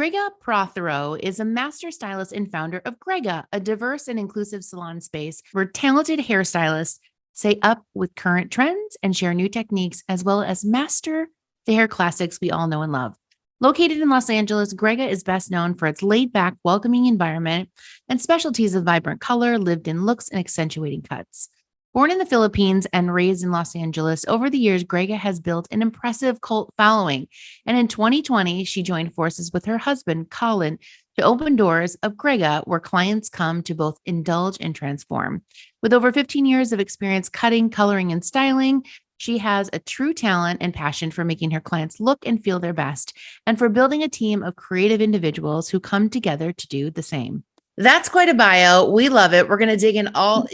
Gregga Prothero is a master stylist and founder of Gregga, a diverse and inclusive salon space where talented hairstylists stay up with current trends and share new techniques, as well as master the hair classics we all know and love. Located in Los Angeles, Gregga is best known for its laid-back, welcoming environment and specialties of vibrant color, lived-in looks, and accentuating cuts. Born in the Philippines and raised in Los Angeles, over the years, Gregga has built an impressive cult following. And in 2020, she joined forces with her husband, Colin, to open doors of Gregga, where clients come to both indulge and transform. With over 15 years of experience cutting, coloring, and styling, she has a true talent and passion for making her clients look and feel their best, and for building a team of creative individuals who come together to do the same. That's quite a bio. We love it. We're going to dig into all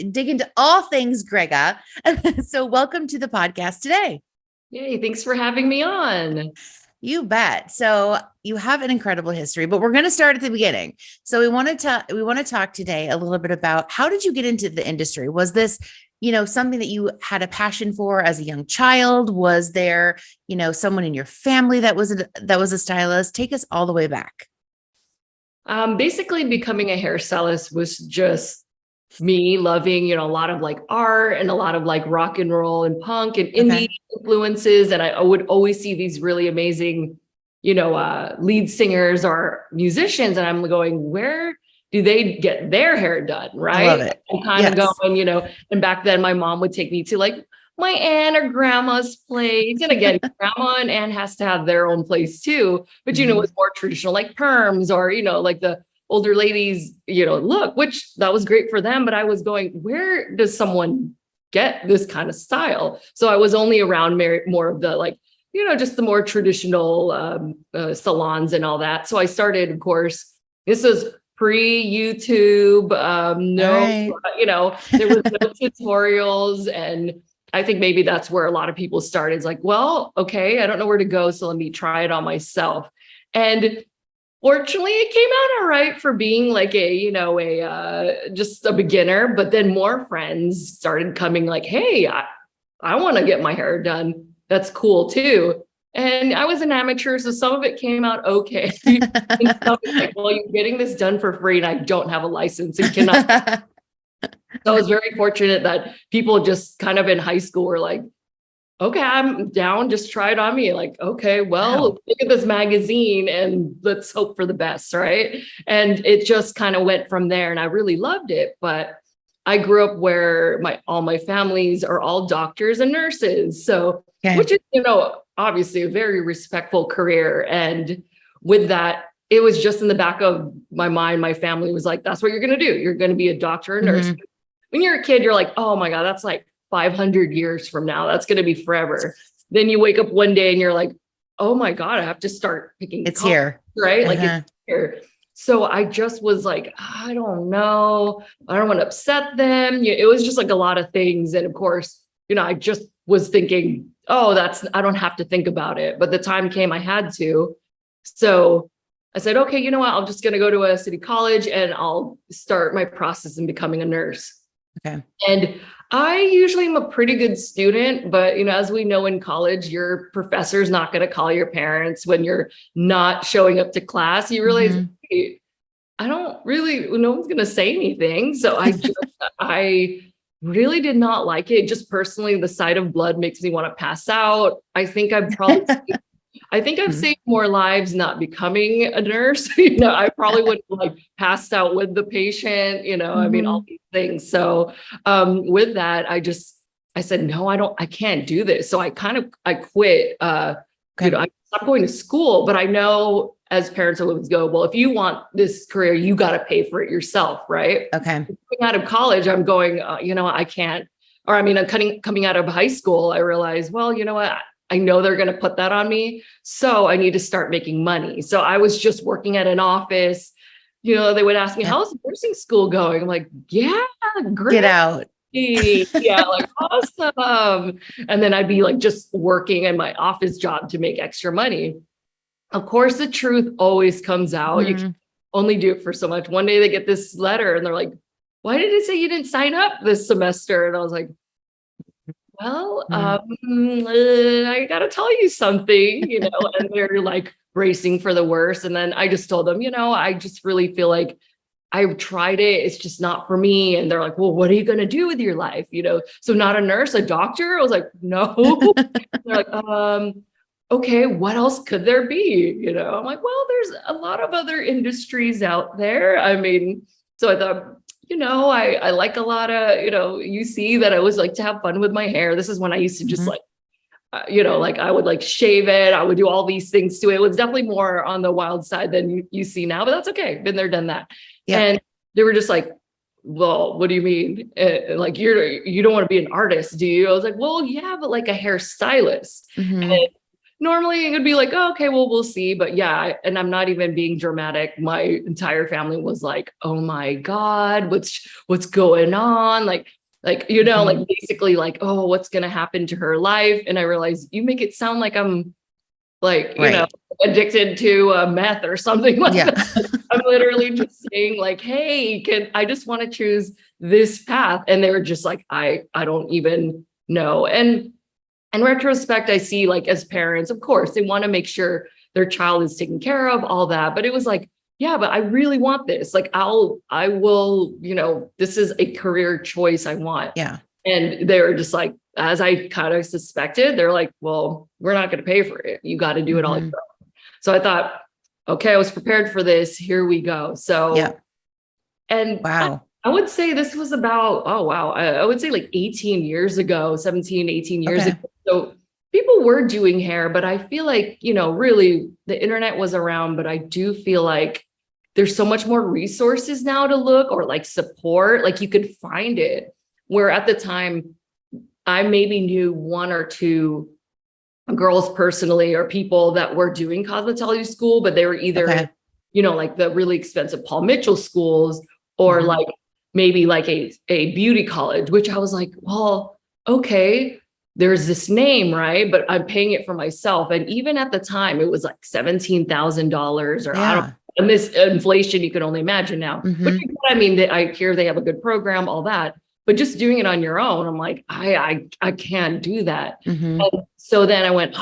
things Gregga. So welcome to the podcast today. Yay, thanks for having me on. You bet. So you have an incredible history, but we're going to start at the beginning. So we want to talk today a little bit about, how did you get into the industry? Was this, something that you had a passion for as a young child? Was there, someone in your family that was a stylist? Take us all the way back. Basically becoming a hairstylist was just me loving, a lot of like art and a lot of like rock and roll and punk and indie influences. And I would always see these really amazing, lead singers or musicians. And I'm going, where do they get their hair done? Right. I love it. And kind of going, and back then my mom would take me to like my aunt or grandma's place. And again, grandma and aunt has to have their own place too. But, it was more traditional, like perms or, like the older ladies, look, which that was great for them. But I was going, where does someone get this kind of style? So I was only around more of the like, just the more traditional salons and all that. So I started, of course, this was pre-YouTube, there was no tutorials. And I think maybe that's where a lot of people started. It's like, well, okay, I don't know where to go, so let me try it on myself. And fortunately, it came out all right for being like just a beginner. But then more friends started coming like, hey, I want to get my hair done. That's cool too. And I was an amateur, so some of it came out okay. And some like, well, you're getting this done for free, and I don't have a license and cannot. So I was very fortunate that people just kind of in high school were like, okay, I'm down, just try it on me. Like, okay, well, look at this magazine and let's hope for the best, right? And it just kind of went from there, and I really loved it. But I grew up where all my families are all doctors and nurses. So, which is, obviously a very respectful career. And with that, it was just in the back of my mind. My family was like, that's what you're going to do. You're going to be a doctor or nurse. Mm-hmm. When you're a kid, you're like, oh my God, that's like 500 years from now. That's going to be forever. Then you wake up one day and you're like, oh my God, I have to start picking. It's here. Right? Like it's here. So I just was like, I don't know. I don't want to upset them. It was just like a lot of things. And of course, I just was thinking, oh, I don't have to think about it. But the time came, I had to. So I said, okay, you know what? I'm just going to go to a city college and I'll start my process in becoming a nurse. Okay. And I usually am a pretty good student, but as we know in college, your professor's not going to call your parents when you're not showing up to class. You realize, hey, no one's going to say anything. So I really did not like it. Just personally, the sight of blood makes me want to pass out. I think I've saved more lives not becoming a nurse. I probably would have like passed out with the patient, all these things. So with that, I said, no, I can't do this. So I quit. I stopped going to school, but I know as parents always go, well, if you want this career, you got to pay for it yourself. Right. Okay. Coming out of college, I'm going, I can't, I'm coming out of high school. I realized, well, you know what? I know they're going to put that on me. So I need to start making money. So I was just working at an office. They would ask me, how's nursing school going? I'm like, yeah, great. Get out. Yeah, like awesome. And then I'd be like just working in my office job to make extra money. Of course, the truth always comes out. You can only do it for so much. One day they get this letter and they're like, why did it say you didn't sign up this semester? And I was like, well, I got to tell you something, and they're like, bracing for the worst. And then I just told them, I just really feel like I've tried it. It's just not for me. And they're like, well, what are you going to do with your life? So not a nurse, a doctor? I was like, no. They're like, okay, what else could there be? I'm like, well, there's a lot of other industries out there. I mean, so I thought, I like a lot of, you see that I always like to have fun with my hair. This is when I used to just like, like I would like shave it. I would do all these things to it. It was definitely more on the wild side than you see now, but that's okay. Been there, done that. Yeah. And they were just like, well, what do you mean? Like, you don't want to be an artist, do you? I was like, well, yeah, but like a hairstylist. And normally it would be like, oh, okay, well, we'll see. But yeah, and I'm not even being dramatic. My entire family was like, oh my God, what's going on? Like, like basically like, oh, what's going to happen to her life? And I realized you make it sound like I'm like, addicted to meth or something like that. I'm literally just saying like, hey, I just want to choose this path. And they were just like, I don't even know. And in retrospect, I see like as parents, of course, they want to make sure their child is taken care of, all that. But it was like, yeah, but I really want this. Like, I will, this is a career choice I want. Yeah. And they were just like, as I kind of suspected, they're like, well, we're not going to pay for it. You got to do it all yourself. So I thought, okay, I was prepared for this. Here we go. So, yeah. And wow. I would say this was about, I would say like 18 years ago, 17, 18 years ago. So people were doing hair, but I feel like, really the internet was around, but I do feel like there's so much more resources now to look, or like support, like you could find it. Where at the time I maybe knew one or two girls personally, or people that were doing cosmetology school, but they were either, like the really expensive Paul Mitchell schools, or like maybe like a beauty college, which I was like, well, okay, there's this name, right? But I'm paying it for myself. And even at the time, it was like $17,000 or I don't. And this inflation, you can only imagine now. But I mean, I hear they have a good program, all that, but just doing it on your own, I'm like, I can't do that. And so then I went,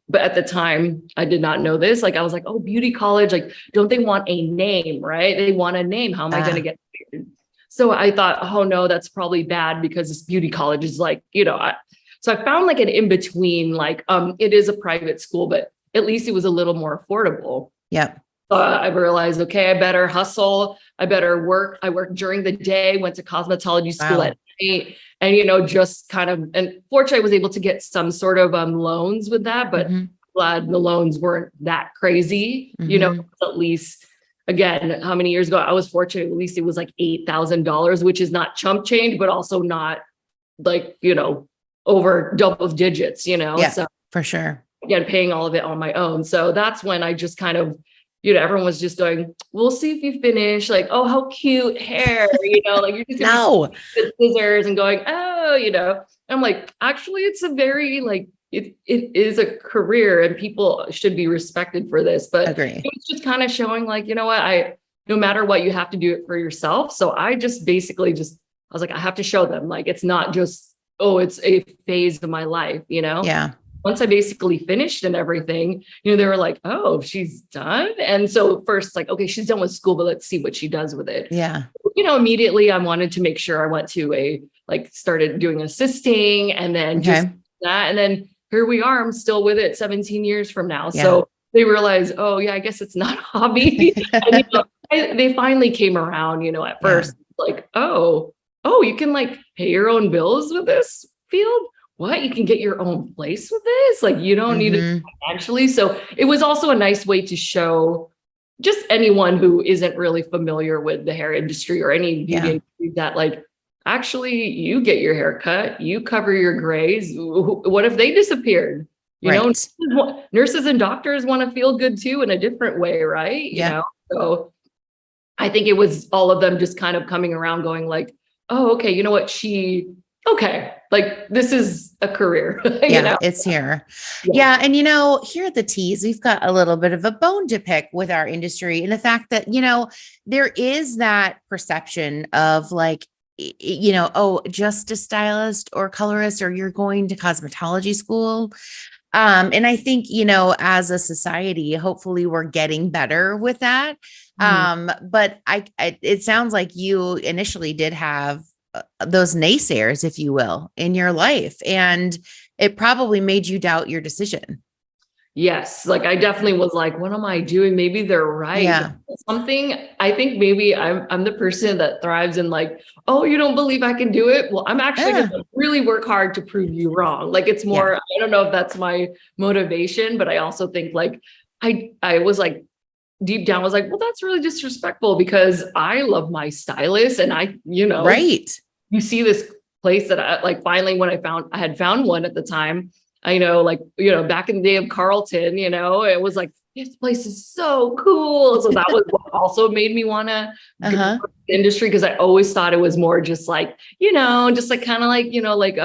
but at the time I did not know this. Like, I was like, oh, beauty college, like, don't they want a name, right? They want a name. How am I going to get paid? So I thought, oh no, that's probably bad, because this beauty college is like, so I found like an in-between, like, it is a private school, but at least it was a little more affordable. Yeah. I realized, okay, I better hustle. I better work. I worked during the day, went to cosmetology school at night, and, just kind of, and fortunately I was able to get some sort of loans with that, but glad the loans weren't that crazy, at least, again, how many years ago? I was fortunate, at least it was like $8,000, which is not chump change, but also not like, over double digits, Yeah, so for sure. Again, paying all of it on my own. So that's when I just kind of, everyone was just going, we'll see if you finish, like, oh, how cute hair, like you're just no scissors and going, oh, I'm like, actually, it's a very like, it is a career and people should be respected for this. But it was just kind of showing like, what, no matter what, you have to do it for yourself. So I just basically I was like, I have to show them, like, it's not just, oh, it's a phase of my life, Yeah. Once I basically finished and everything, they were like, oh, she's done. And so first, like, okay, she's done with school, but let's see what she does with it. Yeah. Immediately I wanted to make sure I went to started doing assisting, and then just that. And then here we are, I'm still with it 17 years from now. Yeah. So they realized, oh yeah, I guess it's not a hobby. And they finally came around, at first, like, oh, you can like pay your own bills with this field. What? You can get your own place with this? Like, you don't need it financially. So it was also a nice way to show just anyone who isn't really familiar with the hair industry or any beauty industry that, like, actually you get your hair cut, you cover your grays. What if they disappeared? You know, nurses and doctors want to feel good too in a different way, right? You know, so I think it was all of them just kind of coming around going like, oh, okay, you know what? Okay, like this is a career. It's here. Yeah. And, here at the Tease, we've got a little bit of a bone to pick with our industry, and the fact that, there is that perception of like, oh, just a stylist or colorist, or you're going to cosmetology school. And I think, as a society, hopefully we're getting better with that. Mhm. But it sounds like you initially did have those naysayers, if you will, in your life, and it probably made you doubt your decision. Yes, like I definitely was like, what am I doing? Maybe they're right. But Yeah. something I think maybe I'm the person that thrives in like, oh, you don't believe I can do it? Well, I'm actually Yeah. gonna really work hard to prove you wrong. Like it's Yeah. more, I don't know if that's my motivation, but I also think like I was like deep down was like, well, that's really disrespectful because I love my stylist and Right. you see this place that I like finally when I had found one at the time. I know, like, back in the day of Carlton, it was like, this place is so cool. So that was what also made me want to go Uh-huh. into the industry because I always thought it was more just like, just like kind of like,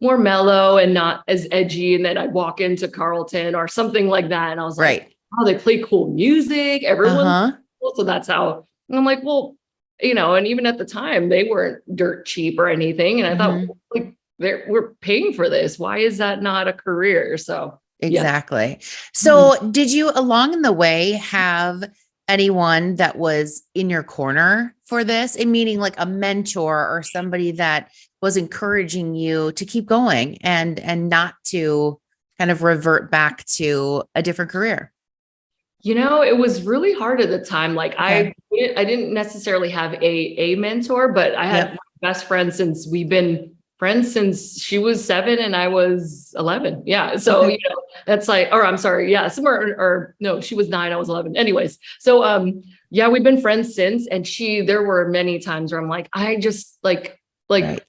more mellow and not as edgy. And then I'd walk into Carlton or something like that. And I was like, Right. oh, they play cool music. Everyone's Uh-huh. cool. So that's how and I'm like, well, and even at the time, they weren't dirt cheap or anything. And I thought, Mhm. like, we're paying for this. Why is that not a career? So, yeah. Exactly. Mhm. So, did you along the way have anyone that was in your corner for this? And meaning like a mentor or somebody that was encouraging you to keep going and not to kind of revert back to a different career. It was really hard at the time. Like Okay. I didn't necessarily have a mentor, but I had Yep. my best friend since we've been friends since she was 7 and I was 11. Yeah. So, Okay. that's like, or I'm sorry. Yeah. Somewhere, or no, she was 9. I was 11. Anyways. So, yeah, we've been friends since, and there were many times where I'm like, I just like Right.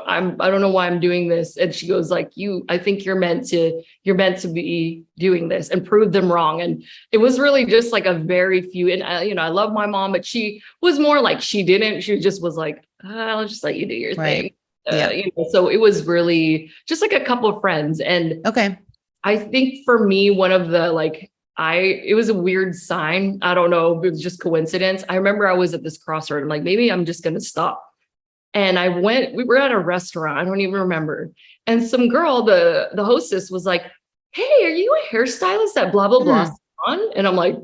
I don't know why I'm doing this. And she goes like, I think you're meant to be doing this and prove them wrong. And it was really just like a very few, and I love my mom, but she was more like, she just was like, I'll just let you do your thing. Right. Yeah. So it was really just like a couple of friends. And Okay. I think for me, one of the it was a weird sign. I don't know if it was just coincidence. I remember I was at this crossroad. I'm like, maybe I'm just going to stop. And we were at a restaurant. I don't even remember. And some girl, the hostess was like, hey, are you a hairstylist at blah, blah, blah Hmm. salon? And I'm like,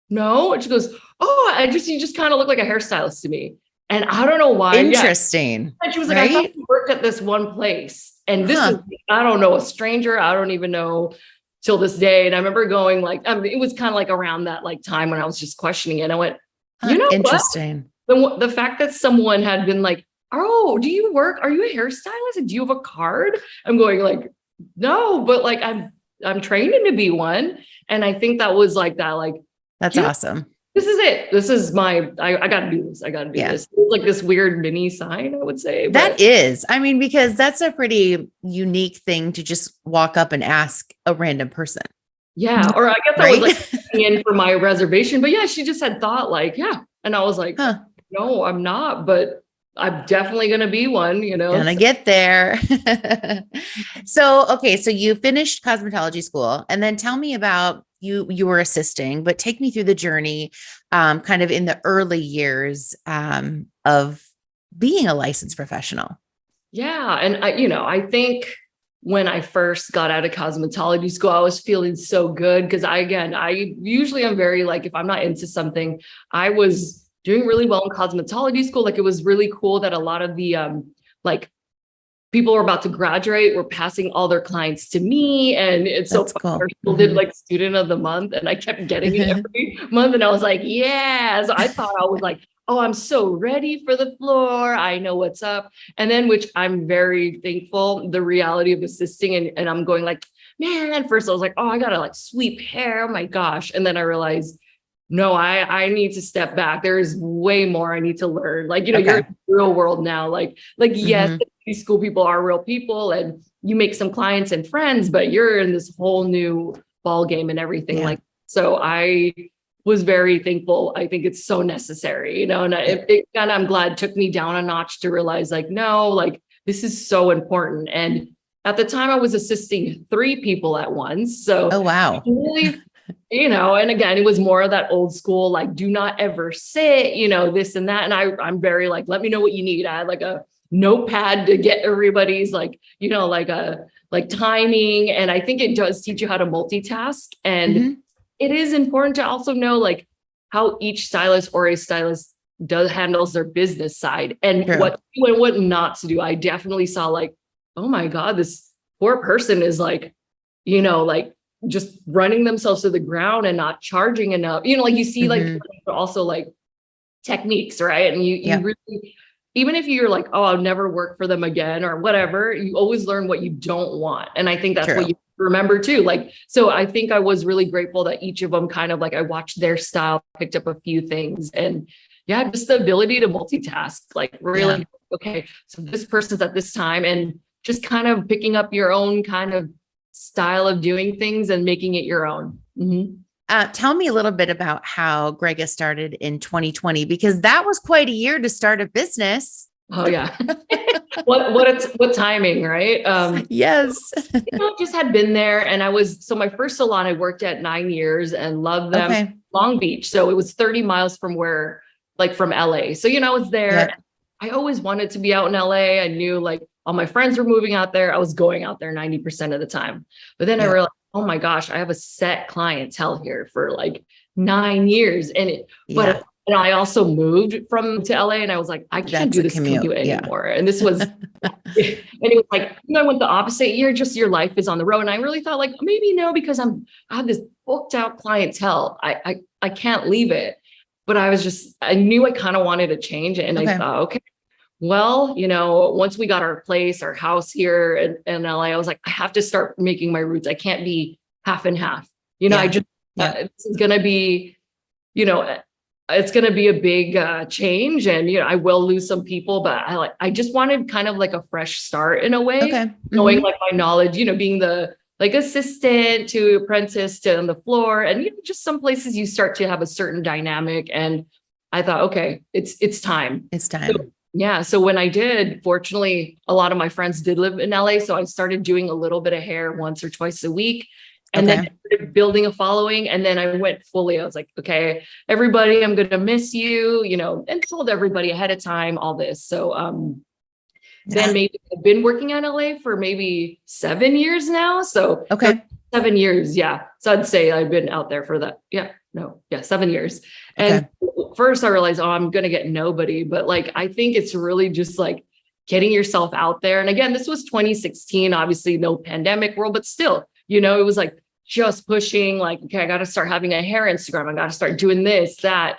no. And she goes, oh, you just kind of look like a hairstylist to me. And I don't know why. Yeah. Interesting. And she was like, I thought Right? you worked at this one place. And this is, Huh. I don't know, a stranger. I don't even know till this day. And I remember going like, I mean, it was kind of like around that like time when I was just questioning it. And I went, Huh. you know what? Interesting. The fact that someone had been like, oh, do you work? Are you a hairstylist? And do you have a card? I'm going like, no, but like I'm training to be one. And I think that was like that, like, That's you know, awesome. this is it. This is I gotta do this. I gotta do Yeah. this. It was like this weird mini sign, I would say. That But is, I mean, because that's a pretty unique thing to just walk up and ask a random person, yeah, or I guess I was right? like in for my reservation. But yeah, she just had thought like, yeah. And I was like, Huh. no, I'm not, but I'm definitely gonna be one. Gonna get there. So, okay, so you finished cosmetology school, and then tell me about you were assisting, but take me through the journey, kind of in the early years, of being a licensed professional. Yeah. And I think when I first got out of cosmetology school, I was feeling so good because I usually am very like, if I'm not into something, I was doing really well in cosmetology school. Like it was really cool that a lot of the like people were about to graduate were passing all their clients to me. And it's so That's fun. Our cool. school did like student of the month, and I kept getting it every month. And I was like, yeah. So I thought I was like, oh, I'm so ready for the floor. I know what's up. And then, which I'm very thankful, the reality of assisting. And I'm going like, man, at first I was like, oh, I gotta like sweep hair. Oh my gosh. And then I realized, no, I need to step back. There is way more I need to learn. Like, you're Okay. in the real world now. Like, yes, Mhm. these school people are real people and you make some clients and friends, but you're in this whole new ball game and everything. Yeah. Like, so I was very thankful. I think it's so necessary, and Yeah. it kind of, I'm glad took me down a notch to realize like, no, like this is so important. And at the time I was assisting 3 people at once. So Oh, wow. really, and again, it was more of that old school, like, do not ever sit, this and that. And I'm very like, let me know what you need. I had like a notepad to get everybody's like, like timing. And I think it does teach you how to multitask. And it is important to also know like how each stylist or a stylist handles their business side and what to do and what not to do. I definitely saw like, oh my God, this poor person is like, like just running themselves to the ground and not charging enough. Like you see like also like techniques, right? And you really, even if you're like, oh, I'll never work for them again or whatever, you always learn what you don't want. And I think that's what you remember too. Like, so I think I was really grateful that each of them kind of like, I watched their style, picked up a few things, and just the ability to multitask, like really, okay, so this person's at this time, and just kind of picking up your own kind of style of doing things and making it your own. Tell me a little bit about how Gregga started in 2020, because that was quite a year to start a business. Oh yeah. what timing, right? Yes. Just had been there, and so my first salon, I worked at 9 years and loved them. Okay. Long Beach. So it was 30 miles from from LA. So, I was there. Yep. I always wanted to be out in LA. I knew like all my friends were moving out there. I was going out there 90% of the time. But then I realized, oh my gosh, I have a set clientele here for like 9 years. But I also moved to LA, and I was like, I can't do this commute anymore. And this was, and it was like, I went the opposite year, just your life is on the road. And I really thought like, maybe no, because I have this booked out clientele. I can't leave it. But I knew I kind of wanted a change. And I thought, okay, well, once we got our house here in LA, I was like, I have to start making my roots. I can't be half and half. This is going to be, it's going to be a big change, and, I will lose some people, but I just wanted kind of like a fresh start in a way, knowing like my knowledge, being the like assistant to apprentice to on the floor, and just some places you start to have a certain dynamic. And I thought, okay, it's time. It's time. So when I did, fortunately, a lot of my friends did live in LA. So I started doing a little bit of hair once or twice a week, and then started building a following. And then I went fully, I was like, okay, everybody, I'm going to miss you, and told everybody ahead of time, all this. So, then maybe I've been working at LA for maybe 7 years now. So 7 years. Yeah. So I'd say I've been out there for that. 7 years. And first I realized, I'm going to get nobody, but like, I think it's really just like getting yourself out there. And again, this was 2016, obviously no pandemic world, but still, it was like just pushing like, okay, I got to start having a hair Instagram. I got to start doing this, that,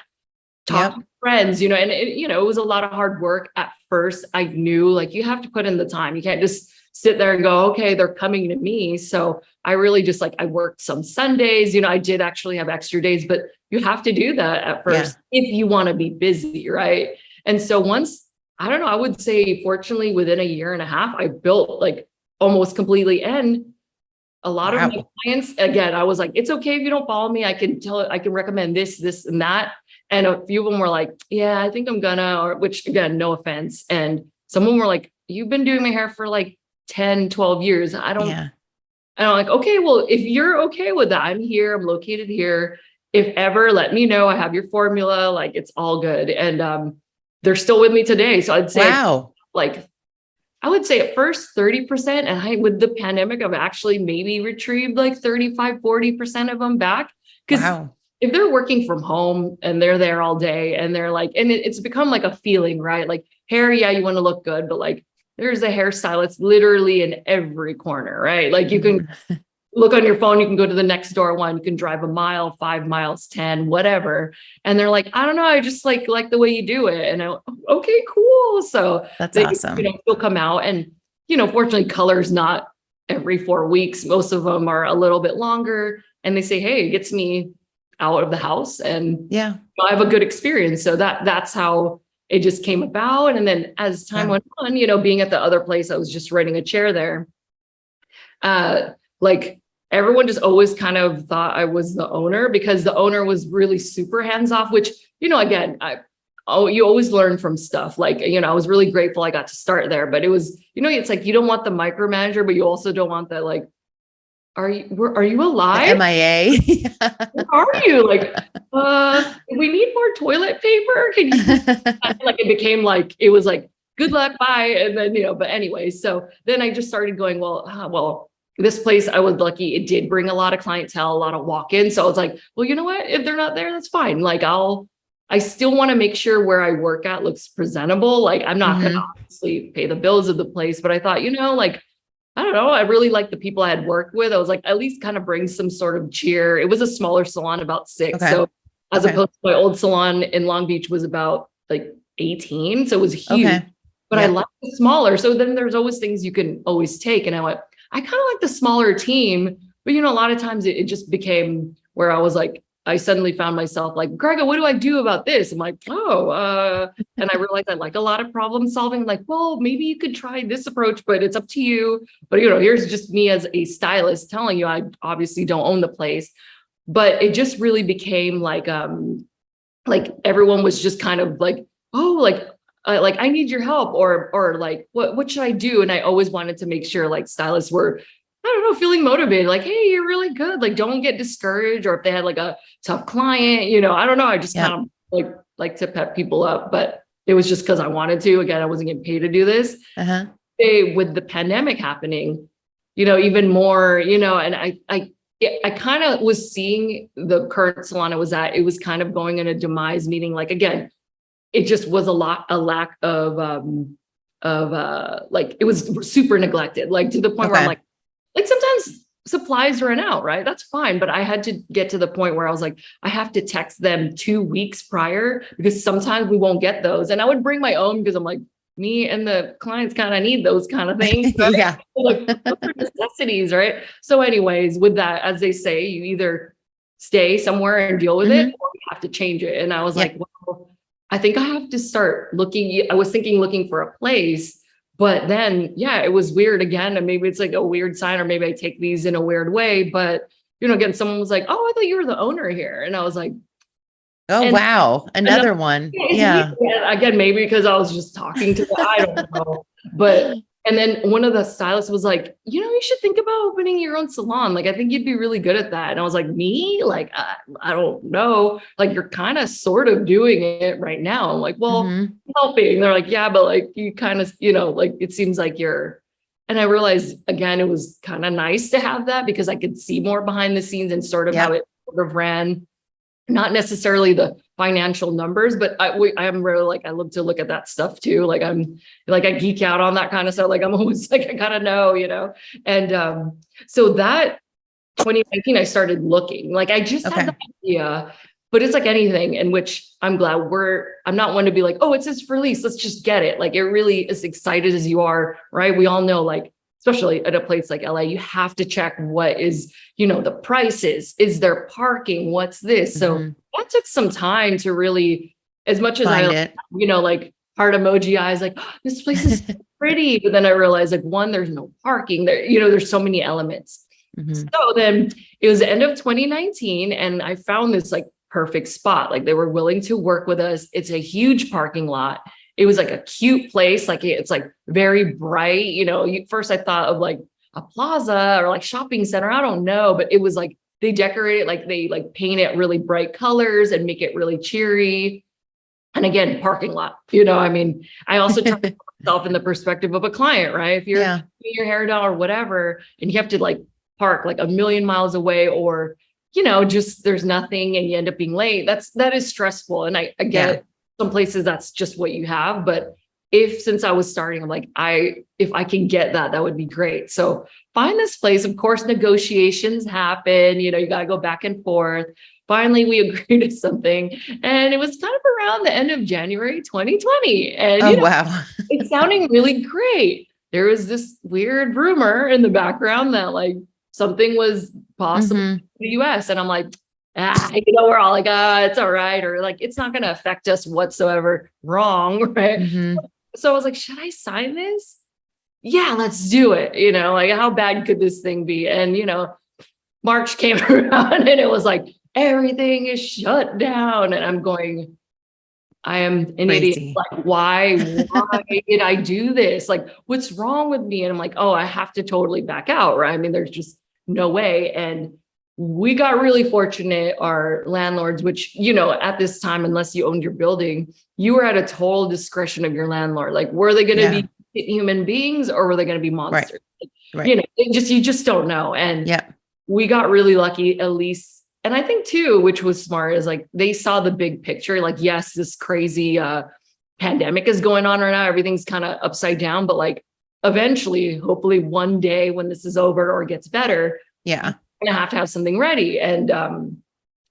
talk to friends, and it was a lot of hard work at first. I knew like you have to put in the time. You can't just sit there and go, okay, they're coming to me. So I really just I worked some Sundays, I did actually have extra days, but you have to do that at first if you want to be busy. Right. And so once, I don't know, I would say fortunately within a year and a half, I built like almost completely. And a lot of my clients, again, I was like, it's okay if you don't follow me. I can recommend this and that. And a few of them were like, yeah, I think I'm gonna, which again, no offense. And some of them were like, you've been doing my hair for like 10, 12 years. And I'm like, okay, well, if you're okay with that, I'm here, I'm located here. If ever, let me know. I have your formula, like it's all good. And they're still with me today. So I'd say I would say at first 30%. And with the pandemic, I've actually maybe retrieved like 35, 40% of them back. Because if they're working from home and they're there all day and they're like, and it's become like a feeling, right? Like hair, you want to look good, but like there's a hairstylist literally in every corner, right? Like you can look on your phone, you can go to the next door one, you can drive a mile, 5 miles, 10, whatever. And they're like, I don't know, I just like the way you do it. And okay, cool. So that's awesome. They'll come out, and, fortunately color's not every 4 weeks. Most of them are a little bit longer, and they say, hey, it gets me out of the house, and I have a good experience. So that's how it just came about. And then as time went on, being at the other place, I was just renting a chair there. Like everyone just always kind of thought I was the owner, because the owner was really super hands off, which, again, you always learn from stuff. Like, I was really grateful I got to start there, but it was, it's like, you don't want the micromanager, but you also don't want that, like, are you alive? MIA. Where are you? Like, we need more toilet paper. Can you like, it became like, it was like, good luck, bye. And then, but anyway, so then I just started going, well, this place, I was lucky. It did bring a lot of clientele, a lot of walk-ins. So I was like, well, you know what? If they're not there, that's fine. Like I still want to make sure where I work at looks presentable. Like I'm not going to obviously pay the bills of the place, but I thought, like, I don't know. I really liked the people I had worked with. I was like, at least kind of bring some sort of cheer. It was a smaller salon, about 6. Okay. So as opposed to my old salon in Long Beach was about like 18. So it was huge, but I liked the smaller. So then there's always things you can always take. And I went, I kind of like the smaller team, but a lot of times it just became where I was like, I suddenly found myself like, Gregga, what do I do about this? I'm like, and I realized I like a lot of problem solving. Like, well, maybe you could try this approach, but it's up to you. But, here's just me as a stylist telling you, I obviously don't own the place, but it just really became like everyone was just kind of like, oh, like I need your help or like, what should I do? And I always wanted to make sure like stylists were, I don't know, feeling motivated, like, hey, you're really good. Like, don't get discouraged. Or if they had like a tough client, I don't know. I just kind of like to pep people up, but it was just because I wanted to. Again, I wasn't getting paid to do this. With the pandemic happening, even more, and I kind of was seeing the current salon I was at, it was kind of going in a demise, meaning like, again, it just was a lack of like, it was super neglected, like to the point where I'm like sometimes supplies run out, right? That's fine. But I had to get to the point where I was like, I have to text them 2 weeks prior because sometimes we won't get those. And I would bring my own because I'm like, me and the clients kind of need those kind of things. Right? Like, those are necessities, right? So anyways, with that, as they say, you either stay somewhere and deal with it or you have to change it. And I was like, well, I think I have to start looking. I was looking for a place. But then, it was weird again. And maybe it's like a weird sign, or maybe I take these in a weird way. But, again, someone was like, oh, I thought you were the owner here. And I was like, oh, wow. Another one. Yeah. Again, maybe because I was just talking to them. I don't know. But, and then one of the stylists was like, you should think about opening your own salon. Like, I think you'd be really good at that. And I was like, me? Like, I don't know. Like, you're kind of sort of doing it right now. I'm like, well, helping. They're like, yeah, but like, you kind of, like, it seems like you're, and I realized again, it was kind of nice to have that because I could see more behind the scenes and sort of how it sort of ran. Not necessarily the financial numbers, but I'm really like, I love to look at that stuff too. Like I'm like, I geek out on that kind of stuff. Like I'm always like, I gotta know, And so that 2019, I started looking, like, I just had the idea, but it's like anything in which I'm glad I'm not one to be like, oh, it says for lease, let's just get it. Like it really is excited as you are, right? We all know, like, especially at a place like LA, you have to check what is, the prices, is there parking? What's this? So that took some time to really, as much as like heart emoji eyes, like, oh, this place is so pretty. But then I realized like, one, there's no parking there, there's so many elements. So then it was the end of 2019 and I found this like perfect spot. Like they were willing to work with us. It's a huge parking lot. It was like a cute place. Like it's like very bright, first I thought of like a plaza or like shopping center. I don't know, but it was like, they decorate it, like they like paint it really bright colors and make it really cheery. And again, parking lot, I also took myself in the perspective of a client, right? If you're getting your hair done or whatever, and you have to like park like a million miles away or, just there's nothing and you end up being late. That is stressful. And I get it. Some places that's just what you have. But since I was starting, I'm like, if I can get that would be great. So find this place. Of course, negotiations happen, you got to go back and forth. Finally, we agreed to something and it was kind of around the end of January, 2020. And wow. It's sounding really great. There was this weird rumor in the background that like something was possible in the US. And I'm like, we're all like, it's all right. Or like, it's not going to affect us whatsoever. Wrong. Right. So I was like, should I sign this? Yeah, let's do it. Like how bad could this thing be? And, March came around and it was like, everything is shut down. And I'm going, I am an idiot. Like, why did I do this? Like, what's wrong with me? And I'm like, oh, I have to totally back out. Right. I mean, there's just no way. And we got really fortunate. Our landlords, which, at this time, unless you owned your building, you were at a total discretion of your landlord. Like, were they going to be human beings or were they going to be monsters? Right. You just don't know. And yeah, we got really lucky, at least. And I think too, which was smart, is like they saw the big picture. Like, yes, this crazy pandemic is going on right now. Everything's kind of upside down, but like eventually, hopefully one day when this is over or gets better, yeah, going to have something ready. And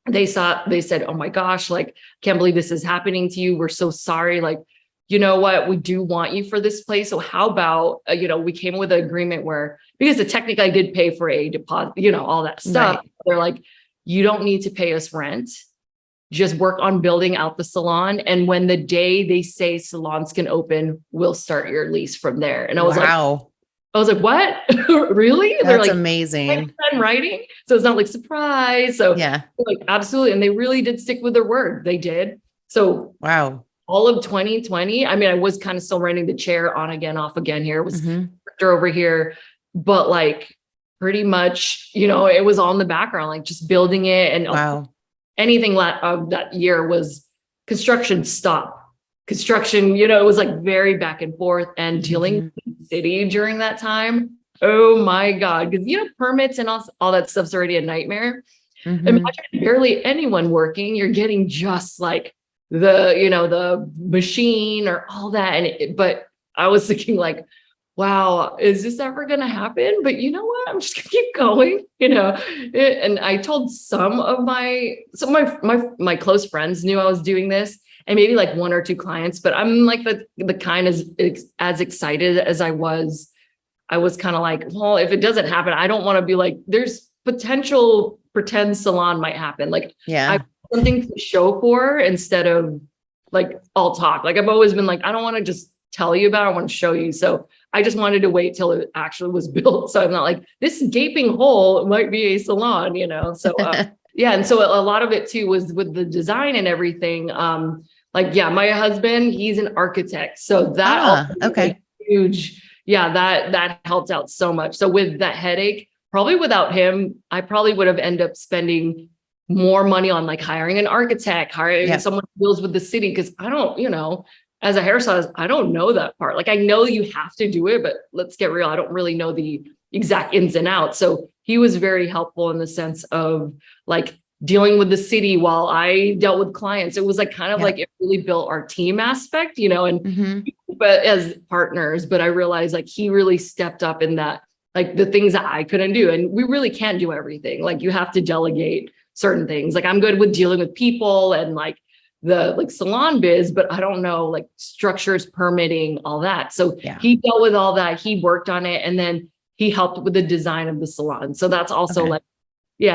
they said, oh my gosh, like, can't believe this is happening to you. We're so sorry. Like, you know what, we do want you for this place. So how about, we came with an agreement where, because the technically I did pay for a deposit, all that stuff. Right. They're like, you don't need to pay us rent. Just work on building out the salon. And when the day they say salons can open, we'll start your lease from there. And I was like, what? Really? That's They're like, amazing. I'm writing. So it's not like surprise. So Yeah. like, absolutely. And they really did stick with their word. They did. So wow. All of 2020, I mean, I was kind of still renting the chair on again, off again here. It was over here, but like pretty much, it was all in the background, like just building it. And anything that year was construction stop. Construction, it was like very back and forth, and dealing with the city during that time. Oh my God. Because, permits and all that stuff's already a nightmare. Imagine barely anyone working. You're getting just like the machine or all that. But I was thinking like, wow, is this ever going to happen? But you know what? I'm just going to keep going, and I told some of my close friends knew I was doing this, and maybe like one or two clients, but I'm like the kind as excited as I was kind of like, well, if it doesn't happen, I don't want to be like, there's potential pretend salon might happen. Like, I have something to show for instead of like all talk. Like I've always been like, I don't want to just tell you about it, I want to show you. So I just wanted to wait till it actually was built. So I'm not like, this gaping hole might be a salon, So yeah. And so a lot of it too was with the design and everything. My husband, he's an architect. So that huge, that helped out so much. So with that headache, probably without him, I probably would have ended up spending more money on like hiring an architect, hiring someone who deals with the city. Cause I don't, as a hairstylist, I don't know that part. Like I know you have to do it, but let's get real. I don't really know the exact ins and outs. So he was very helpful in the sense of like dealing with the city while I dealt with clients. It was like kind of like it really built our team aspect, but as partners, but I realized like he really stepped up in that, like the things that I couldn't do. And we really can't do everything. Like you have to delegate certain things. Like I'm good with dealing with people and like the like salon biz, but I don't know like structures, permitting, all that. So he dealt with all that. He worked on it. And then he helped with the design of the salon. So that's also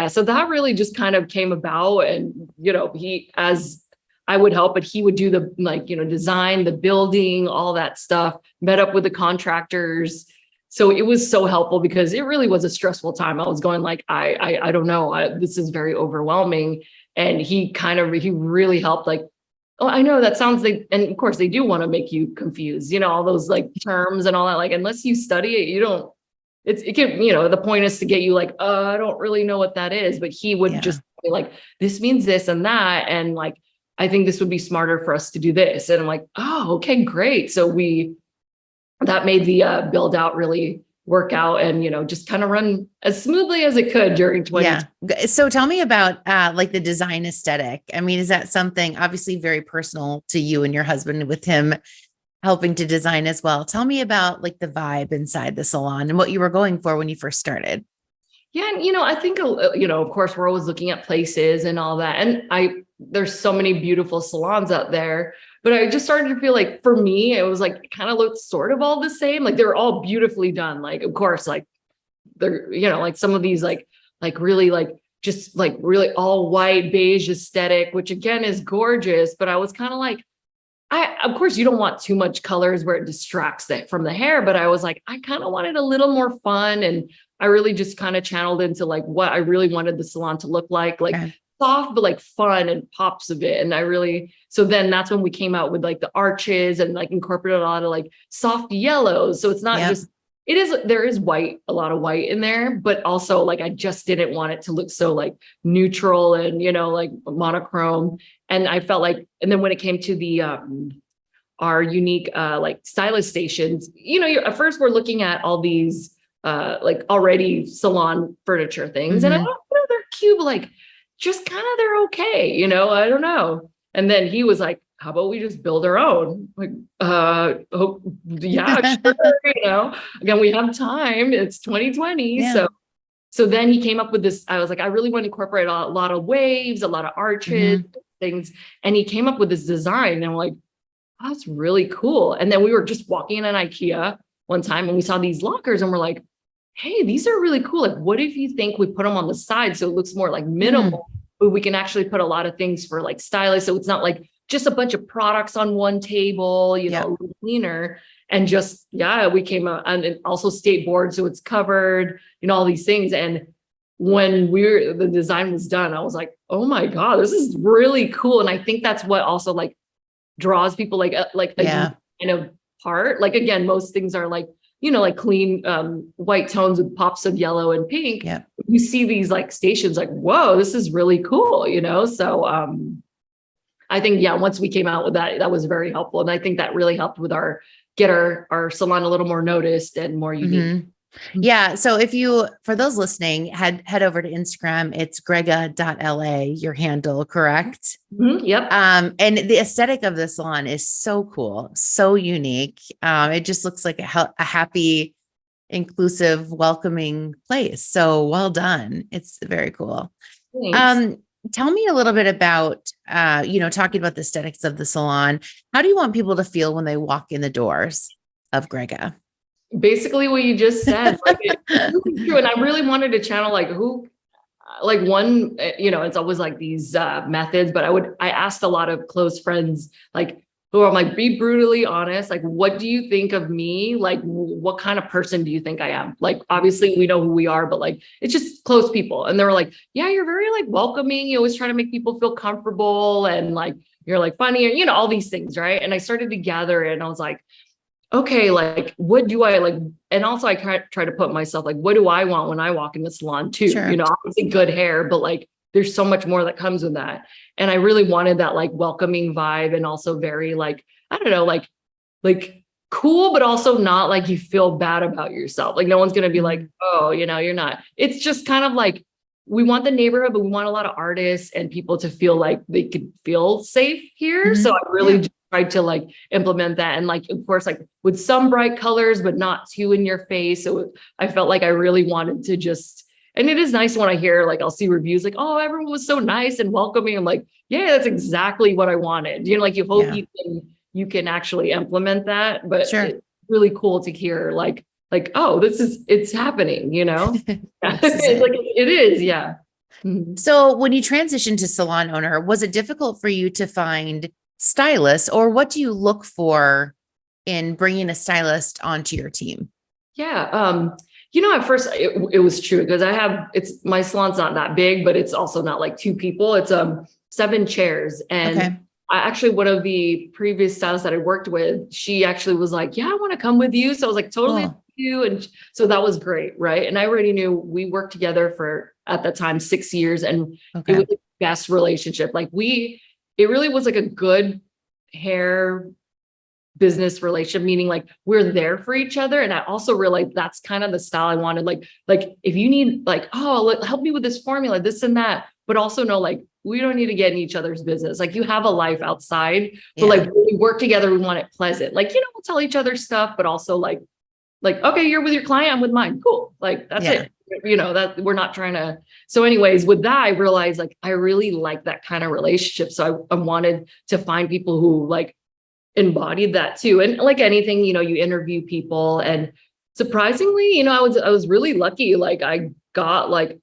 so that really just kind of came about. And, he, as I would help, but he would do the like, design, the building, all that stuff, met up with the contractors. So it was so helpful because it really was a stressful time. I was going like, I don't know, this is very overwhelming. And he really helped like, oh, I know that sounds like, and of course they do want to make you confused, all those like terms and all that, like, unless you study it, you don't, it can, the point is to get you like, I don't really know what that is, but he would just be like, this means this and that. And like, I think this would be smarter for us to do this. And I'm like, oh, okay, great. So that made the build out really work out and, just kind of run as smoothly as it could during 2020. Yeah. So tell me about like the design aesthetic. I mean, is that something obviously very personal to you and your husband with him helping to design as well? Tell me about like the vibe inside the salon and what you were going for when you first started. Yeah. And, I think, of course we're always looking at places and all that. And there's so many beautiful salons out there, but I just started to feel like for me, it was like, it kind of looked sort of all the same. Like they were all beautifully done. Like, of course, like they're, like some of these, like really, like just like really all white beige aesthetic, which again is gorgeous. But I was kind of like, of course you don't want too much colors where it distracts it from the hair, but I was like, I kind of wanted a little more fun. And I really just kind of channeled into like what I really wanted the salon to look like soft, but like fun and pops of it. And so then that's when we came out with like the arches and like incorporated a lot of like soft yellows. So it's not just there is a lot of white in there, but also like, I just didn't want it to look so like neutral and, like monochrome. And I felt like, and then when it came to the, our unique, like stylist stations, at first we're looking at all these, like already salon furniture things. And they're cute, but like, just kind of, they're okay. I don't know. And then he was like, how about we just build our own? Like, oh, yeah, sure. Again, we have time. It's 2020. Yeah. So then he came up with this. I was like, I really want to incorporate a lot of waves, a lot of arches, things. And he came up with this design. And I'm like, oh, that's really cool. And then we were just walking in an IKEA one time and we saw these lockers and we're like, hey, these are really cool. Like, what if you think we put them on the side so it looks more like minimal, but we can actually put a lot of things for like stylists. So it's not like just a bunch of products on one table, a little cleaner. And just, we came out and also skateboard. So it's covered, all these things. And when the design was done, I was like, oh my God, this is really cool. And I think that's what also like draws people like a kind of part. Like, again, most things are like, like clean, white tones with pops of yellow and pink. Yeah. You see these like stations like, whoa, this is really cool, So, I think, once we came out with that, that was very helpful. And I think that really helped with get our salon a little more noticed and more unique. Yeah. So for those listening, head over to Instagram. It's gregga.la, your handle, correct? Yep. And the aesthetic of the salon is so cool, so unique. It just looks like a happy, inclusive, welcoming place. So well done. It's very cool. Thanks. Tell me a little bit about, talking about the aesthetics of the salon. How do you want people to feel when they walk in the doors of Gregga? Basically what you just said, like, it's really true. And I really wanted to channel like one, it's always like these methods, but I asked a lot of close friends, like, who I'm like, be brutally honest. Like, what do you think of me? Like, what kind of person do you think I am? Like, obviously we know who we are, but like, it's just close people. And they were like, yeah, you're very like welcoming. You always try to make people feel comfortable and like, you're like funny, and all these things. Right. And I started to gather it and I was like, okay, like, what do I like? And also I try to put myself like, what do I want when I walk in the salon too? Sure. Obviously good hair, but like, there's so much more that comes with that. And I really wanted that like welcoming vibe and also very like, I don't know, like cool, but also not like you feel bad about yourself. Like no one's going to be like, oh, you're not. It's just kind of like, we want the neighborhood, but we want a lot of artists and people to feel like they could feel safe here. So I really just tried to like implement that. And like, of course, like with some bright colors, but not too in your face. So I felt like I really wanted to just, and it is nice when I hear, like, I'll see reviews like, oh, everyone was so nice and welcoming. I'm like, yeah, that's exactly what I wanted. Like you hope you can actually implement that, but it's really cool to hear like, oh, it's happening, It's like, it is. Yeah. So when you transitioned to salon owner, was it difficult for you to find stylists, or what do you look for in bringing a stylist onto your team? Yeah. At first it was true because my salon's not that big, but it's also not like two people. It's 7 chairs. And one of the previous stylists that I worked with, she actually was like, yeah, I want to come with you. So I was like, totally with you. And so that was great. Right. And I already knew we worked together for, at the time, 6 years, and it was the best relationship. Like it really was like a good hair business relationship, meaning like we're there for each other. And I also realized that's kind of the style I wanted. Like if you need like, oh, help me with this formula, this and that, but also know like, we don't need to get in each other's business. Like you have a life outside, but like when we work together, we want it pleasant. Like, we'll tell each other stuff, but also like, okay, you're with your client, I'm with mine. Cool. Like that's it. That we're not trying to. So anyways, with that, I realized like, I really like that kind of relationship. So I wanted to find people who like embodied that too. And like anything, you interview people, and surprisingly, I was really lucky. Like I got like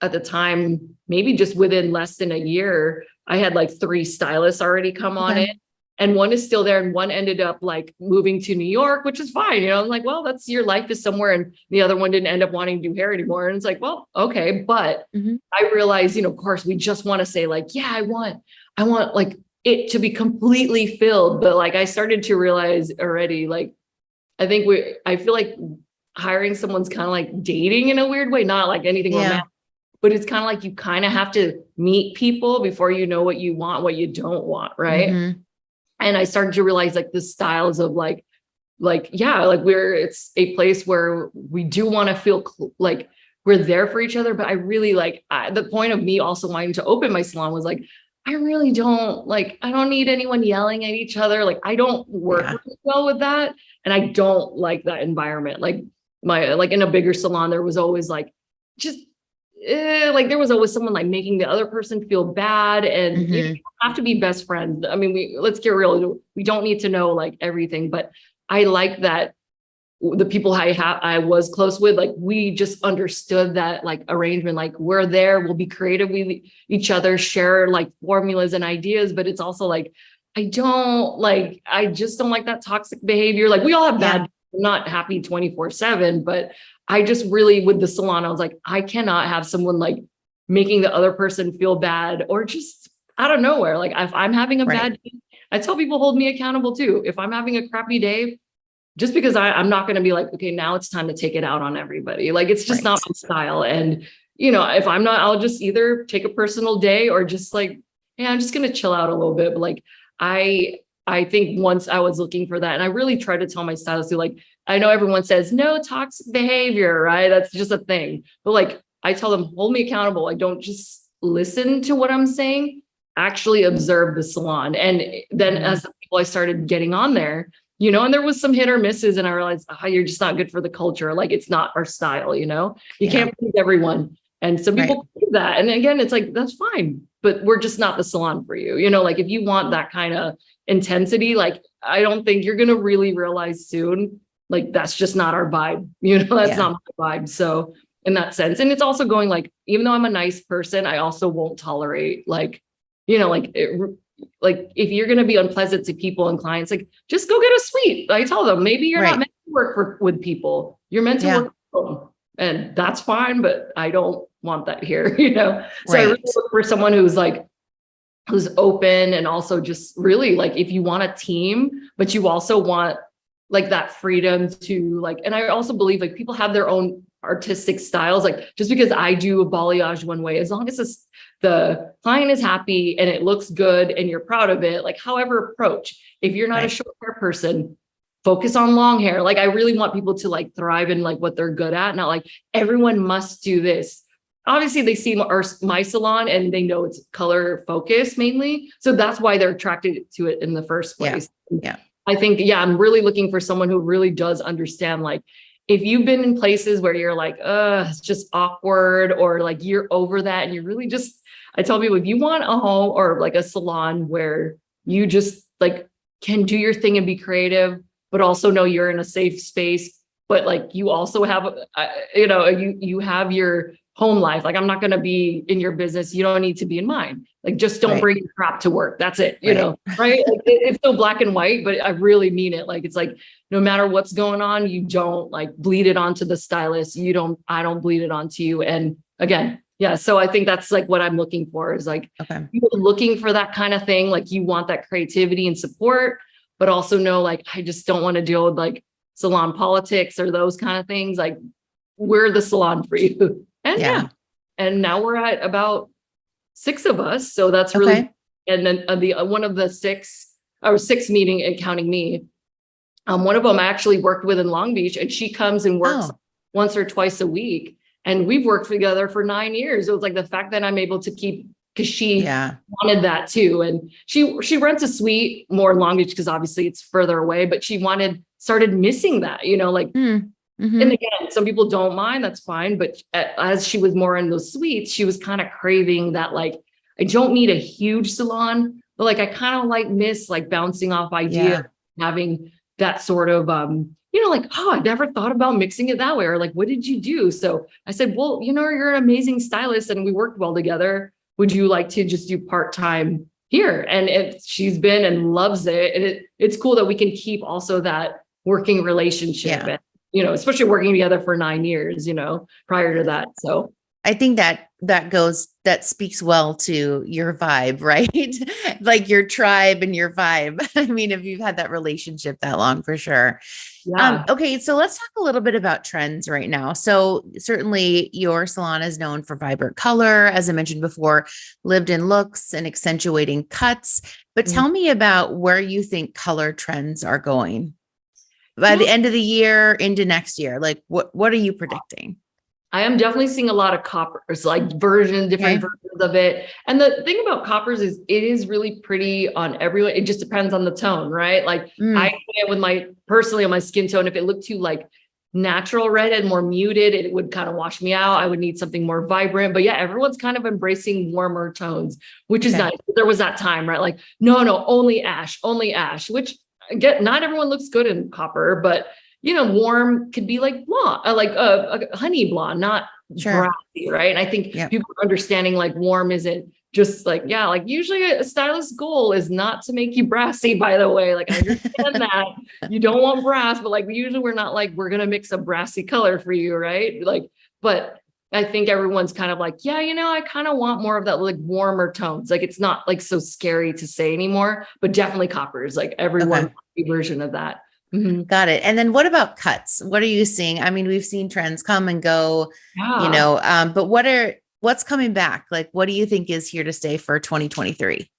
at the time, maybe just within less than a year, I had like 3 stylists already come on it. And one is still there, and one ended up like moving to New York, which is fine. I'm like, well, that's your life is somewhere. And the other one didn't end up wanting to do hair anymore. And it's like, well, okay. But I realized, of course, we just want to say like, yeah, I want like it to be completely filled. But like, I started to realize already, like, I feel like hiring someone's kind of like dating in a weird way, not like anything romantic, but it's kind of like you kind of have to meet people before you know what you want, what you don't want. Right. Mm-hmm. And I started to realize like the styles of it's a place where we do want to feel like we're there for each other. But I really the point of me also wanting to open my salon was like, I really don't I don't need anyone yelling at each other. Like I don't work really well with that. And I don't like that environment. Like in a bigger salon, there was always there was always someone like making the other person feel bad, and you don't have to be best friends. I mean, let's get real. We don't need to know like everything, but I like that the people I was close with, like we just understood that like arrangement, like we're there, we'll be creative with each other, share like formulas and ideas, but it's also like, I just don't like that toxic behavior. Like we all have bad, I'm not happy 24/7, but I just really, with the salon, I was like, I cannot have someone like making the other person feel bad or just out of nowhere. Like if I'm having a bad day, I tell people hold me accountable too. If I'm having a crappy day, just because I'm not going to be like, okay, now it's time to take it out on everybody. Like, it's just not my style. And, if I'm not, I'll just either take a personal day or just like, yeah, I'm just going to chill out a little bit. But like, I think once I was looking for that, and I really try to tell my stylist to like, I know everyone says no toxic behavior, right? That's just a thing. But like, I tell them, hold me accountable. Like, don't just listen to what I'm saying, actually observe the salon. And then as the people I started getting on there, and there was some hit or misses, and I realized, you're just not good for the culture. Like, it's not our style, you can't please everyone. And some people do that. And again, it's like, that's fine, but we're just not the salon for you. Like if you want that kind of intensity, like, I don't think you're going to really realize soon, like, that's just not our vibe. That's not my vibe. So in that sense, and it's also going like, even though I'm a nice person, I also won't tolerate if you're going to be unpleasant to people and clients, like just go get a suite. I tell them, maybe you're not meant to work with people. You're meant to work with them, and that's fine, but I don't want that here, So I really look for someone who's open, and also just really like, if you want a team, but you also want like that freedom to like, and I also believe like people have their own artistic styles. Like just because I do a balayage one way, as long as the client is happy and it looks good and you're proud of it, like however approach, if you're not a short hair person, focus on long hair. Like I really want people to like thrive in like what they're good at. Not like everyone must do this. Obviously they see my salon and they know it's color focused mainly. So that's why they're attracted to it in the first place. Yeah. I think, I'm really looking for someone who really does understand, like, if you've been in places where you're like, it's just awkward, or like you're over that and you're really just, I tell people, if you want a home or like a salon where you just like can do your thing and be creative, but also know you're in a safe space, but like you also have, you have your home life. Like, I'm not going to be in your business. You don't need to be in mine. Like, just don't bring your crap to work. That's it. Right. Like, it's so black and white, but I really mean it. Like, it's like, no matter what's going on, you don't like bleed it onto the stylist. I don't bleed it onto you. And again, so I think that's like what I'm looking for, is like, you're looking for that kind of thing. Like, you want that creativity and support, but also know, like, I just don't want to deal with like salon politics or those kind of things. Like, we're the salon for you. And and now we're at about 6 of us. So that's really, and then one of the 6 meeting and counting me. One of them I actually worked with in Long Beach, and she comes and works once or twice a week. And we've worked together for 9 years. It was like the fact that I'm able to keep, because she wanted that too. And she rents a suite more in Long Beach because obviously it's further away, but she started missing that, and again, some people don't mind, that's fine. But as she was more in those suites, she was kind of craving that, like, I don't need a huge salon, but like, I kind of like miss like bouncing off ideas, having that sort of, like, I never thought about mixing it that way. Or like, what did you do? So I said, well, you're an amazing stylist and we worked well together. Would you like to just do part-time here? And she's been and loves it. And it's cool that we can keep also that working relationship. And, especially working together for 9 years, prior to that. So I think that that speaks well to your vibe, right? Like your tribe and your vibe. I mean, if you've had that relationship that long, for sure. Yeah. Okay, so let's talk a little bit about trends right now. So certainly your salon is known for vibrant color, as I mentioned before, lived in looks and accentuating cuts. But Mm. tell me about where you think color trends are going by Yeah. the end of the year into next year. Like what are you predicting? I am definitely seeing a lot of coppers, like different Okay. versions of it. And the thing about coppers is it is really pretty on everyone. It just depends on the tone, right? Like I Mm, with my personally on my skin tone, if it looked too like natural red and more muted, it would kind of wash me out. I would need something more vibrant. But yeah, everyone's kind of embracing warmer tones, which is okay. nice. There was that time, right? Like, no, only ash, which again, not everyone looks good in copper, but warm could be like blonde, like a honey blonde, not Sure. brassy, right? And I think Yep. people are understanding like warm isn't just like, yeah, like usually a stylist's goal is not to make you brassy, by the way. Like I understand that you don't want brass, but like usually we're not like, we're going to mix a brassy color for you, right? Like, but I think everyone's kind of like, yeah, I kind of want more of that like warmer tones. Like it's not like so scary to say anymore, but definitely coppers, like everyone Okay. version of that. Mhm. Got it. And then what about cuts? What are you seeing? I mean, we've seen trends come and go, Yeah. but what's coming back? Like, what do you think is here to stay for 2023?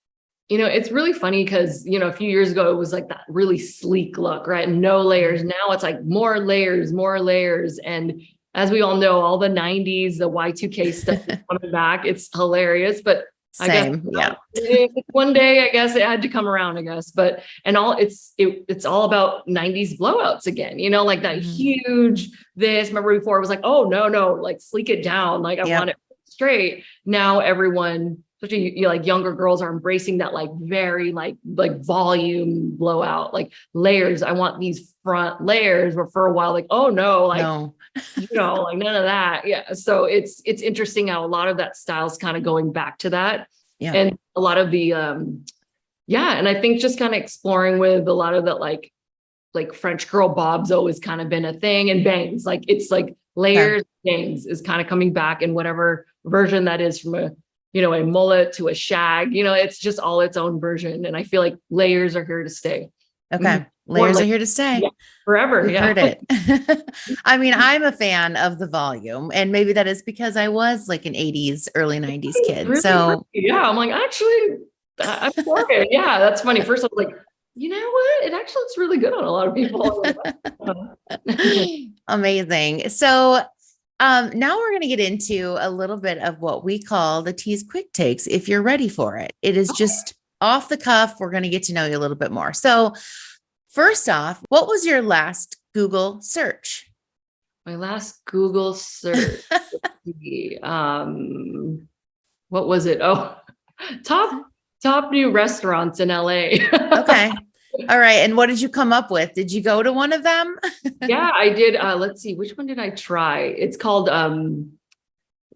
It's really funny because, a few years ago, it was like that really sleek look, right? No layers. Now it's like more layers, more layers. And as we all know, all the 90s, the Y2K stuff is coming back. It's hilarious, but I guess Same. Yeah. one day, I guess it had to come around, I guess, but, and it's all about 90s blowouts again, like that huge, remember before it was like, oh, no, like sleek it down. Like I want it straight. Now everyone, especially like younger girls are embracing that like very like volume blowout, like layers. I want these front layers where for a while, like, oh no, like, No. like none of that. Yeah. So it's interesting how a lot of that style's kind of going back to that. Yeah. And a lot of the, and I think just kind of exploring with a lot of that, like French girl bob's always kind of been a thing, and bangs, like it's like layers, bangs is kind of coming back in whatever version that is, from a mullet to a shag, it's just all its own version. And I feel like layers are here to stay. Okay. Layers are here to stay. Yeah, forever. You've heard it. I mean, I'm a fan of the volume, and maybe that is because I was like an 80s, early 90s kid. Really? So Yeah, I'm like, actually, I'm for it. Yeah, that's funny. First, I was like, you know what? It actually looks really good on a lot of people. amazing. So now we're going to get into a little bit of what we call the Tease Quick Takes, if you're ready for it. It is just off the cuff. We're going to get to know you a little bit more. So first off, what was your last Google search? My last Google search. What was it? Oh, top new restaurants in LA. Okay. All right. And what did you come up with? Did you go to one of them? Yeah, I did. Let's see, which one did I try? It's called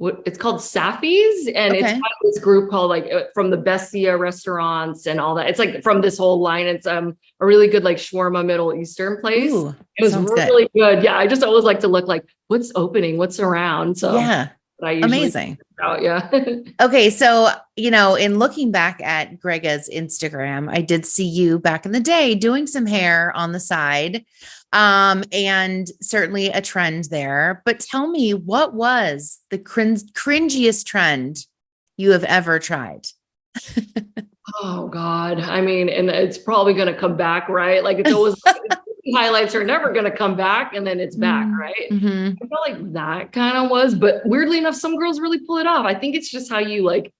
it's called Safi's, and it's got this group called like from the Bestia restaurants and all that. It's like from this whole line. It's a really good like shawarma Middle Eastern place. Ooh, it was really good. Yeah, I just always like to look like what's opening, what's around. So yeah, amazing. Out, yeah. Okay, so in looking back at Gregga's Instagram, I did see you back in the day doing some hair on the side. And certainly a trend there, but tell me, what was the cringiest trend you have ever tried? Oh God. I mean, and it's probably going to come back, right? Like it's always highlights are never going to come back, and then it's back, right? Mm-hmm. I felt like that kind of was, but weirdly enough, some girls really pull it off. I think it's just how you like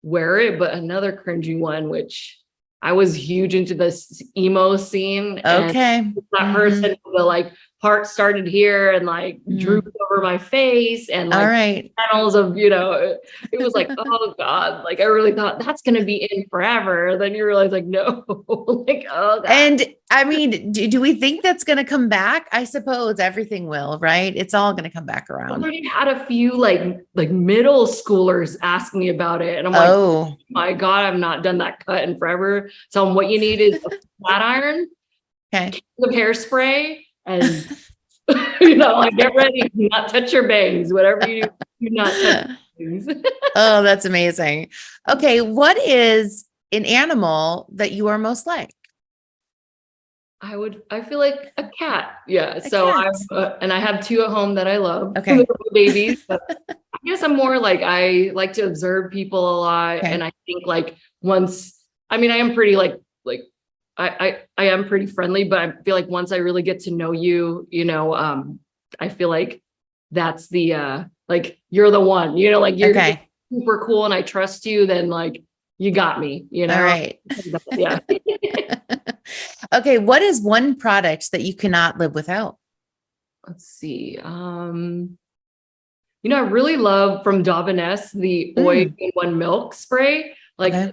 wear it. But another cringy one, which I was huge into this emo scene. Okay. And that person, the like part started here and like drooped over my face, and like all right, panels of, it was like, oh God, like I really thought that's going to be in forever. Then you realize like, no, like, oh God. And I mean, do we think that's going to come back? I suppose everything will, right? It's all going to come back around. I already had a few like middle schoolers ask me about it. And I'm like, oh my God, I've not done that cut in forever. So what you need is a flat iron, okay, of hairspray, and like get ready, do not touch your bangs, whatever you do. Do not touch things. Oh, that's amazing. Okay. What is an animal that you are most like? I feel like a cat. Yeah. A So cat. and I have two at home that I love. Okay. They're babies. But I guess I'm more like, I like to observe people a lot. Okay. And I think like I mean, I am pretty I am pretty friendly, but I feel like once I really get to know you, I feel like that's like, you're the one, like you're Okay. super cool and I trust you, then like, you got me, All right. Yeah. Okay. What is one product that you cannot live without? Let's see. I really love from Davines the oil in one milk spray. Like Okay.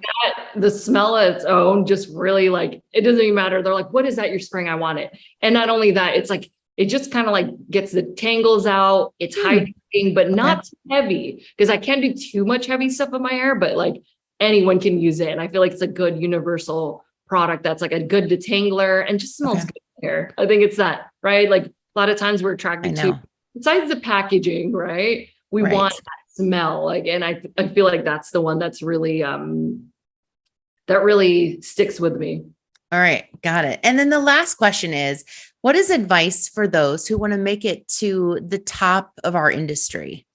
the smell of its own just really like, it doesn't even matter. They're like, what is that you're spraying? I want it. And not only that, it's like, it just kind of like gets the tangles out. It's hydrating, but not too heavy, because I can't do too much heavy stuff in my hair, but like anyone can use it. And I feel like it's a good universal product that's like a good detangler and just smells good in hair. I think it's that, right? Like a lot of times we're attracted to, besides the packaging, right? We want that smell. Like, and I feel like that's the one that's really, that really sticks with me. All right. Got it. And then the last question is, what is advice for those who want to make it to the top of our industry?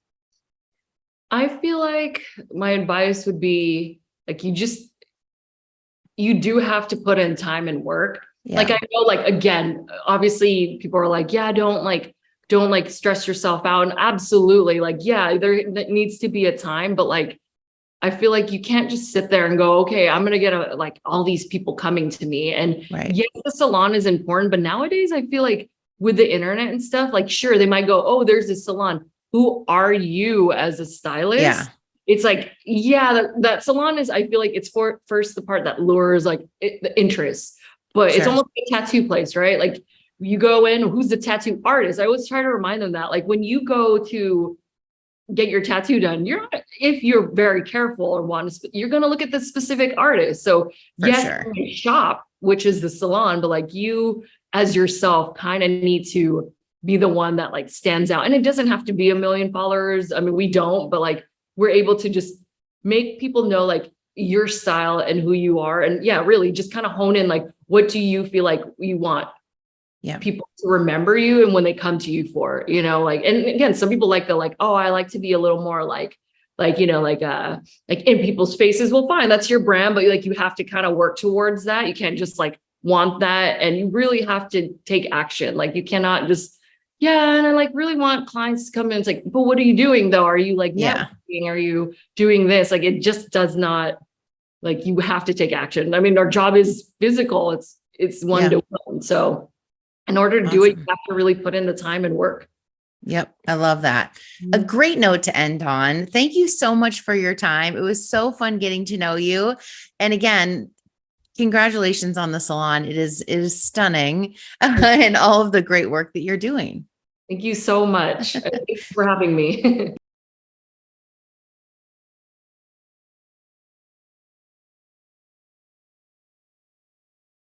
I feel like my advice would be like, you do have to put in time and work. Yeah. Like, I know, like, again, obviously people are like, yeah, don't stress yourself out. And absolutely, like, yeah, there needs to be a time, but like, I feel like you can't just sit there and go, okay, I'm going to get like all these people coming to me. And yes, the salon is important, but nowadays I feel like with the internet and stuff, like, sure, they might go, oh, there's a salon. Who are you as a stylist? Yeah. It's like, yeah, that salon is, I feel like it's first the part that lures like the interest, but it's almost like a tattoo place, right? Like you go in, who's the tattoo artist? I always try to remind them that, like, when you go to get your tattoo done, if you're very careful or you're going to look at the specific artist. So shop, which is the salon, but like you as yourself kind of need to be the one that like stands out. And it doesn't have to be 1 million followers. I mean, we don't, but like we're able to just make people know like your style and who you are. And yeah, really just kind of hone in, like, what do you feel like you want people to remember you and when they come to you for, like, and again, some people like oh, I like to be a little more like in people's faces. Well, fine, that's your brand, but like you have to kind of work towards that. You can't just like want that, and you really have to take action. Like you cannot just, and I like really want clients to come in. It's like, but what are you doing though? Are you like networking? Are you doing this? Like it just does not, like, you have to take action. I mean, our job is physical. It's one to one. So in order to do it, you have to really put in the time and work. Yep. I love that. A great note to end on. Thank you so much for your time. It was so fun getting to know you. And again, congratulations on the salon. It is stunning and all of the great work that you're doing. Thank you so much. Thanks for having me.